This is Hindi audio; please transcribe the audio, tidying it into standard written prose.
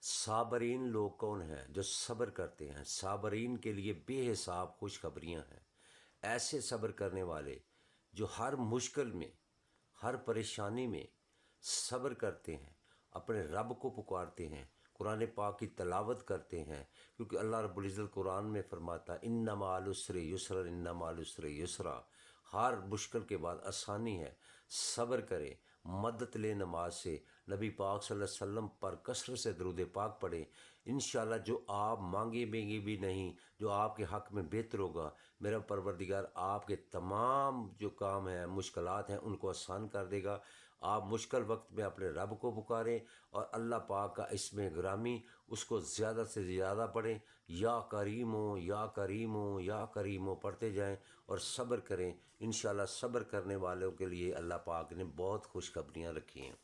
साबरीन लोग कौन हैं? जो सब्र करते हैं। साबरीन के लिए बेहिसाब खुशखबरियाँ हैं। ऐसे सब्र करने वाले जो हर मुश्किल में, हर परेशानी में सब्र करते हैं, अपने रब को पुकारते हैं, कुरान पाक की तलावत करते हैं। क्योंकि अल्लाह रब्बुल इज़्ज़त कुरान में फरमाता है इन्ना मअल उस्रि युस्रा, इन्ना मअल उस्रि युस्रा। हर मुश्किल के बाद आसानी है। सब्र करें, मदद ले नमाज से। नबी पाक सल्लल्लाहु अलैहि वसल्लम पर कसरत से दरूद पाक पढ़ें। इंशाअल्लाह जो आप मांगे भी नहीं, जो आपके हक़ में बेहतर होगा, मेरा परवरदिगार आपके तमाम जो काम हैं, मुश्किलात हैं, उनको आसान कर देगा। आप मुश्किल वक्त में अपने रब को पुकारें और अल्लाह पाक का इसमें ग्रामी उसको ज़्यादा से ज़्यादा पढ़ें। या करीमो या करीमो या करीमो पढ़ते जाएं और सब्र करें। इंशाअल्लाह सब्र करने वालों के लिए अल्लाह पाक ने बहुत खुशखबरियाँ रखी हैं।